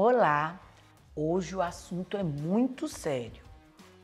Olá! Hoje o assunto é muito sério.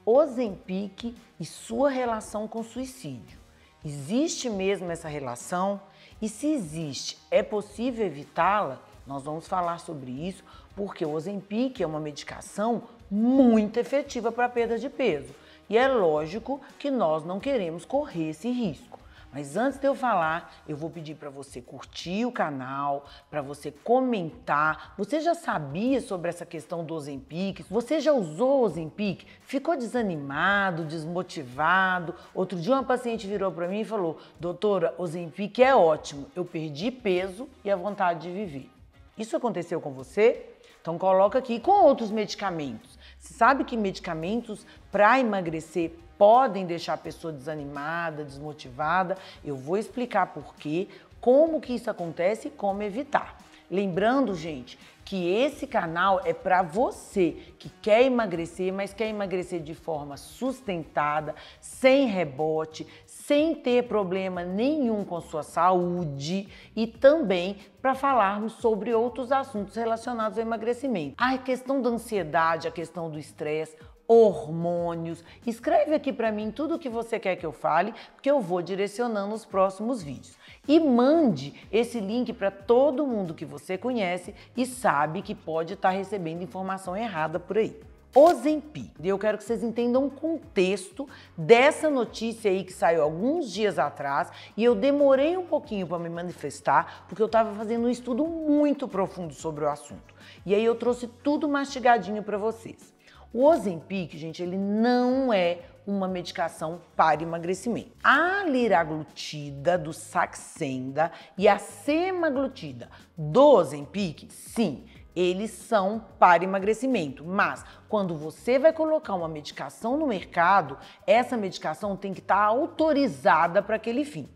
Ozempic e sua relação com suicídio. Existe mesmo essa relação? E se existe, é possível evitá-la? Nós vamos falar sobre isso porque o Ozempic é uma medicação muito efetiva para a perda de peso. E é lógico que nós não queremos correr esse risco. Mas antes de eu falar, eu vou pedir para você curtir o canal, para você comentar. Você já sabia sobre essa questão do Ozempic? Você já usou o Ozempic? Ficou desanimado, desmotivado? Outro dia uma paciente virou para mim e falou: doutora, Ozempic é ótimo, eu perdi peso e a vontade de viver. Isso aconteceu com você? Então coloca aqui com outros medicamentos. Você sabe que medicamentos para emagrecer podem deixar a pessoa desanimada, desmotivada? Eu vou explicar por quê, como que isso acontece e como evitar. Lembrando, gente, que esse canal é para você que quer emagrecer, mas quer emagrecer de forma sustentada, sem rebote, sem ter problema nenhum com sua saúde e também para falarmos sobre outros assuntos relacionados ao emagrecimento. A questão da ansiedade, a questão do estresse, hormônios. Escreve aqui para mim tudo o que você quer que eu fale, porque eu vou direcionando os próximos vídeos. E mande esse link para todo mundo que você conhece e sabe que pode estar recebendo informação errada por aí. Ozempic. Eu quero que vocês entendam o contexto dessa notícia aí que saiu alguns dias atrás e eu demorei um pouquinho para me manifestar porque eu estava fazendo um estudo muito profundo sobre o assunto. E aí eu trouxe tudo mastigadinho para vocês. O Ozempic, gente, ele não é uma medicação para emagrecimento. A liraglutida do Saxenda e a semaglutida do Ozempic, sim, eles são para emagrecimento, mas quando você vai colocar uma medicação no mercado, essa medicação tem que estar autorizada para aquele fim.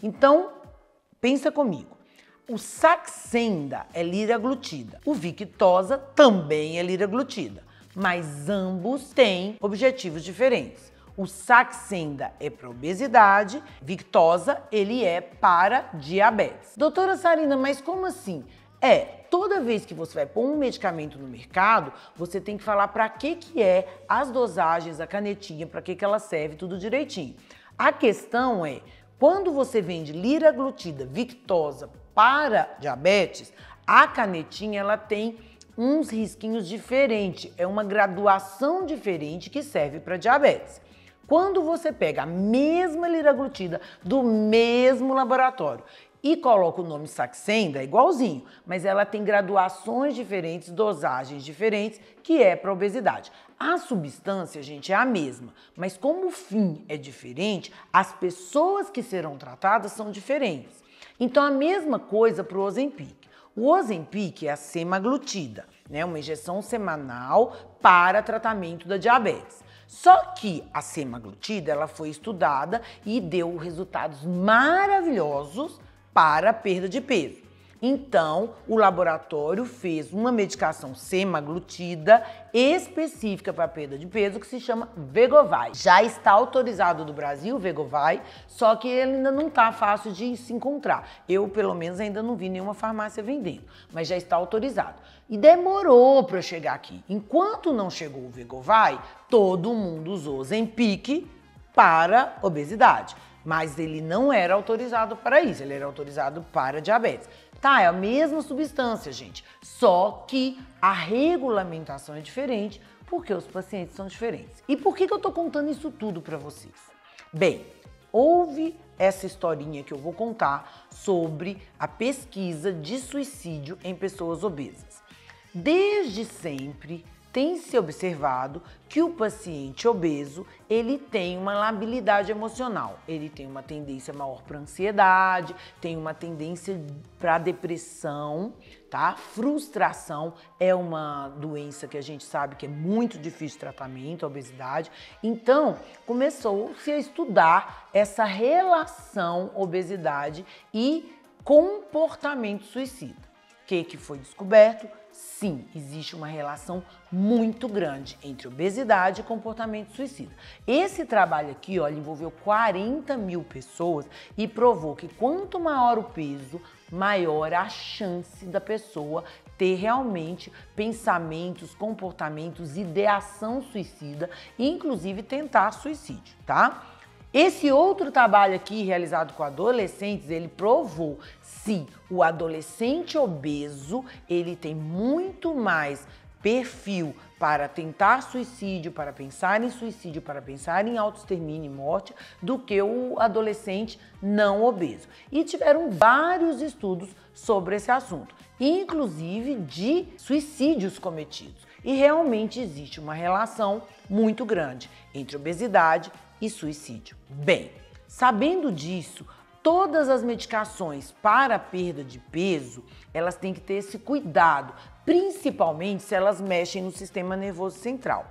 Então, pensa comigo. O Saxenda é liraglutida, o Victoza também é liraglutida, mas ambos têm objetivos diferentes. O Saxenda é para obesidade, Victoza ele é para diabetes. Doutora Sarina, mas como assim? Toda vez que você vai pôr um medicamento no mercado, você tem que falar para que é as dosagens, a canetinha, para que ela serve, tudo direitinho. A questão é, quando você vende liraglutida, Victoza para diabetes, a canetinha ela tem uns risquinhos diferentes, é uma graduação diferente que serve para diabetes. Quando você pega a mesma liraglutida do mesmo laboratório e coloca o nome Saxenda, é igualzinho, mas ela tem graduações diferentes, dosagens diferentes, que é para obesidade. A substância, gente, é a mesma, mas como o fim é diferente, as pessoas que serão tratadas são diferentes. Então, a mesma coisa para o Ozempic. O Ozempic é a semaglutida, né? Uma injeção semanal para tratamento da diabetes. Só que a semaglutida ela foi estudada e deu resultados maravilhosos para a perda de peso. Então, o laboratório fez uma medicação semaglutida específica para a perda de peso que se chama Wegovy. Já está autorizado no Brasil o Wegovy, só que ele ainda não está fácil de se encontrar. Eu, pelo menos, ainda não vi nenhuma farmácia vendendo, mas já está autorizado. E demorou para chegar aqui. Enquanto não chegou o Wegovy, todo mundo usou Ozempic para obesidade. Mas ele não era autorizado para isso, ele era autorizado para diabetes. Tá, é a mesma substância, gente, só que a regulamentação é diferente porque os pacientes são diferentes. E por que eu tô contando isso tudo para vocês? Bem, houve essa historinha que eu vou contar sobre a pesquisa de suicídio em pessoas obesas. Desde sempre, tem se observado que o paciente obeso, ele tem uma labilidade emocional, ele tem uma tendência maior para ansiedade, tem uma tendência para depressão, tá? Frustração é uma doença que a gente sabe que é muito difícil de tratamento, a obesidade. Então, começou-se a estudar essa relação obesidade e comportamento suicida. O que foi descoberto? Sim, existe uma relação muito grande entre obesidade e comportamento suicida. Esse trabalho aqui, olha, envolveu 40 mil pessoas e provou que quanto maior o peso, maior a chance da pessoa ter realmente pensamentos, comportamentos, ideação suicida e inclusive tentar suicídio, tá? Esse outro trabalho aqui realizado com adolescentes, ele provou se o adolescente obeso, ele tem muito mais perfil para tentar suicídio, para pensar em suicídio, para pensar em autoextermínio e morte, do que o adolescente não obeso. E tiveram vários estudos sobre esse assunto, inclusive de suicídios cometidos. E realmente existe uma relação muito grande entre obesidade e suicídio. Bem, sabendo disso, todas as medicações para a perda de peso, elas têm que ter esse cuidado, principalmente se elas mexem no sistema nervoso central.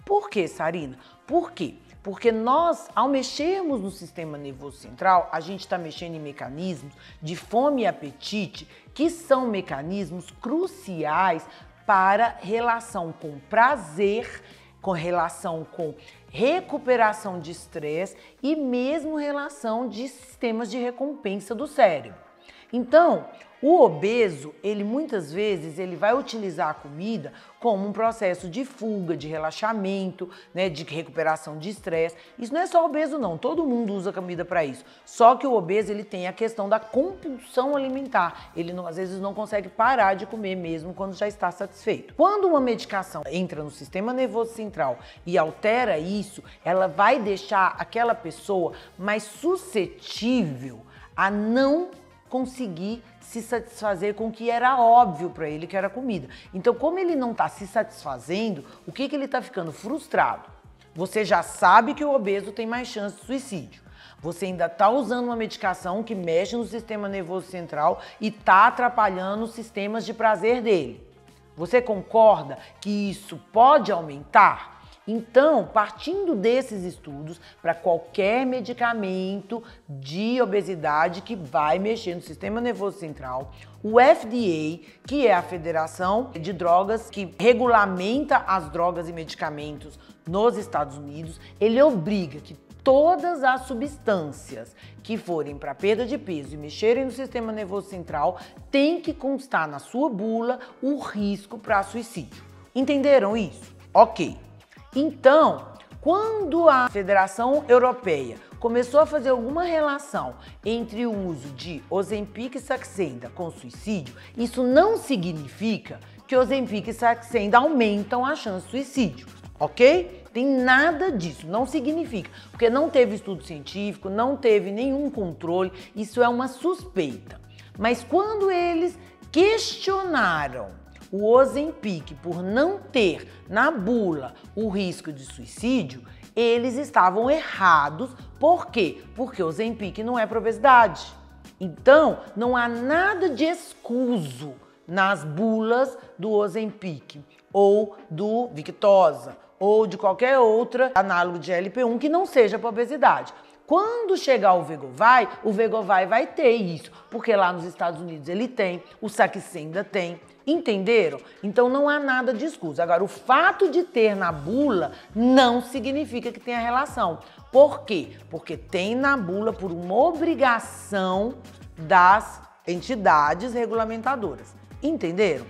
Por quê, Sarina? Por quê? Porque nós, ao mexermos no sistema nervoso central, a gente está mexendo em mecanismos de fome e apetite, que são mecanismos cruciais para relação com prazer, com relação com recuperação de estresse e mesmo relação de sistemas de recompensa do cérebro. Então, o obeso, ele muitas vezes ele vai utilizar a comida como um processo de fuga, de relaxamento, né, de recuperação de estresse. Isso não é só obeso não, todo mundo usa comida para isso. Só que o obeso ele tem a questão da compulsão alimentar. Ele às vezes não consegue parar de comer mesmo quando já está satisfeito. Quando uma medicação entra no sistema nervoso central e altera isso, ela vai deixar aquela pessoa mais suscetível a não conseguir se satisfazer com o que era óbvio para ele, que era comida. Então, como ele não está se satisfazendo, o que ele está ficando frustrado? Você já sabe que o obeso tem mais chance de suicídio. Você ainda está usando uma medicação que mexe no sistema nervoso central e está atrapalhando os sistemas de prazer dele. Você concorda que isso pode aumentar? Então, partindo desses estudos, para qualquer medicamento de obesidade que vai mexer no sistema nervoso central, o FDA, que é a Federação de Drogas que regulamenta as drogas e medicamentos nos Estados Unidos, ele obriga que todas as substâncias que forem para perda de peso e mexerem no sistema nervoso central tem que constar na sua bula o risco para suicídio. Entenderam isso? Ok. Então, quando a Federação Europeia começou a fazer alguma relação entre o uso de Ozempic e Saxenda com suicídio, isso não significa que Ozempic e Saxenda aumentam a chance de suicídio, ok? Tem nada disso, não significa, porque não teve estudo científico, não teve nenhum controle, isso é uma suspeita. Mas quando eles questionaram o Ozempic por não ter na bula o risco de suicídio, eles estavam errados. Por quê? Porque o Ozempic não é para obesidade. Então, não há nada de escuso nas bulas do Ozempic ou do Victoza ou de qualquer outra análogo de GLP-1 que não seja para obesidade. Quando chegar o Vegovai vai ter isso, porque lá nos Estados Unidos ele tem, o Saxenda tem. Entenderam? Então não há nada de escusa. Agora, o fato de ter na bula não significa que tenha relação. Por quê? Porque tem na bula por uma obrigação das entidades regulamentadoras. Entenderam?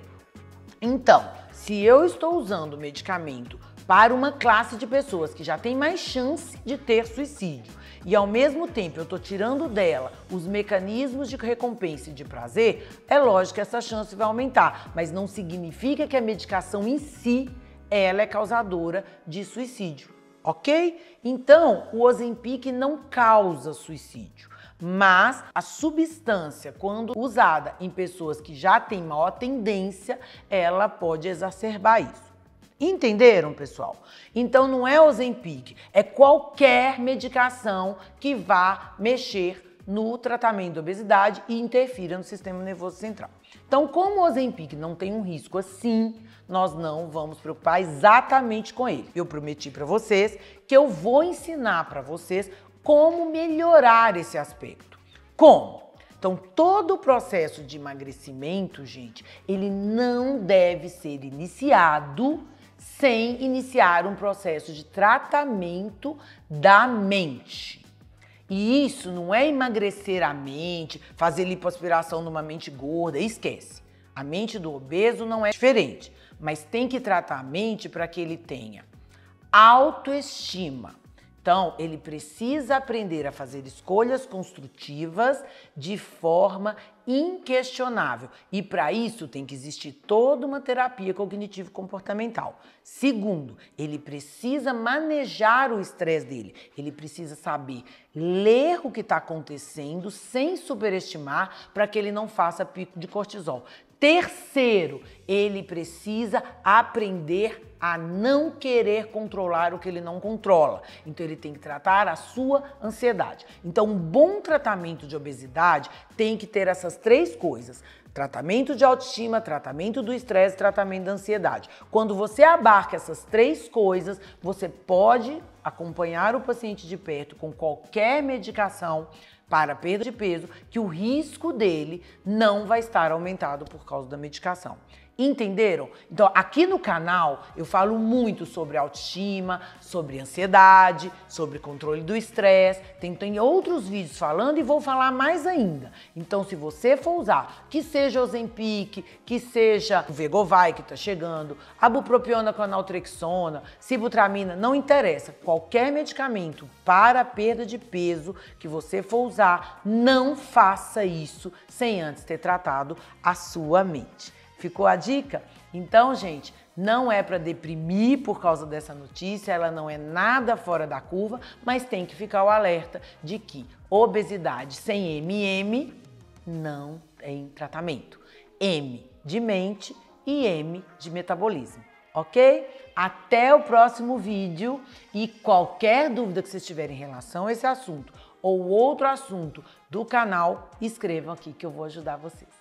Então, se eu estou usando medicamento para uma classe de pessoas que já tem mais chance de ter suicídio e ao mesmo tempo eu estou tirando dela os mecanismos de recompensa e de prazer, é lógico que essa chance vai aumentar, mas não significa que a medicação em si ela é causadora de suicídio, ok? Então, o Ozempic não causa suicídio, mas a substância, quando usada em pessoas que já têm maior tendência, ela pode exacerbar isso. Entenderam, pessoal? Então não é Ozempic, é qualquer medicação que vá mexer no tratamento da obesidade e interfira no sistema nervoso central. Então, como o Ozempic não tem um risco assim, nós não vamos preocupar exatamente com ele. Eu prometi para vocês que eu vou ensinar para vocês como melhorar esse aspecto. Como? Então, todo o processo de emagrecimento, gente, ele não deve ser iniciado sem iniciar um processo de tratamento da mente. E isso não é emagrecer a mente, fazer lipoaspiração numa mente gorda, esquece. A mente do obeso não é diferente, mas tem que tratar a mente para que ele tenha autoestima. Então, ele precisa aprender a fazer escolhas construtivas de forma inquestionável. E para isso tem que existir toda uma terapia cognitivo-comportamental. Segundo, ele precisa manejar o estresse dele. Ele precisa saber ler o que está acontecendo sem superestimar para que ele não faça pico de cortisol. Terceiro, ele precisa aprender a não querer controlar o que ele não controla. Então, ele tem que tratar a sua ansiedade. Então, um bom tratamento de obesidade tem que ter essas três coisas: tratamento de autoestima, tratamento do estresse, tratamento da ansiedade. Quando você abarca essas três coisas, você pode acompanhar o paciente de perto com qualquer medicação para perda de peso, que o risco dele não vai estar aumentado por causa da medicação. Entenderam? Então, aqui no canal eu falo muito sobre autoestima, sobre ansiedade, sobre controle do estresse. Tem outros vídeos falando e vou falar mais ainda. Então, se você for usar, que seja Ozempic, que seja o Vegovai que está chegando, a bupropiona com a naltrexona, sibutramina, não interessa. Qualquer medicamento para perda de peso que você for usar, não faça isso sem antes ter tratado a sua mente. Ficou a dica? Então, gente, não é para deprimir por causa dessa notícia, ela não é nada fora da curva, mas tem que ficar o alerta de que obesidade sem MM não tem tratamento. M de mente e M de metabolismo, ok? Até o próximo vídeo e qualquer dúvida que vocês tiverem em relação a esse assunto ou outro assunto do canal, escrevam aqui que eu vou ajudar vocês.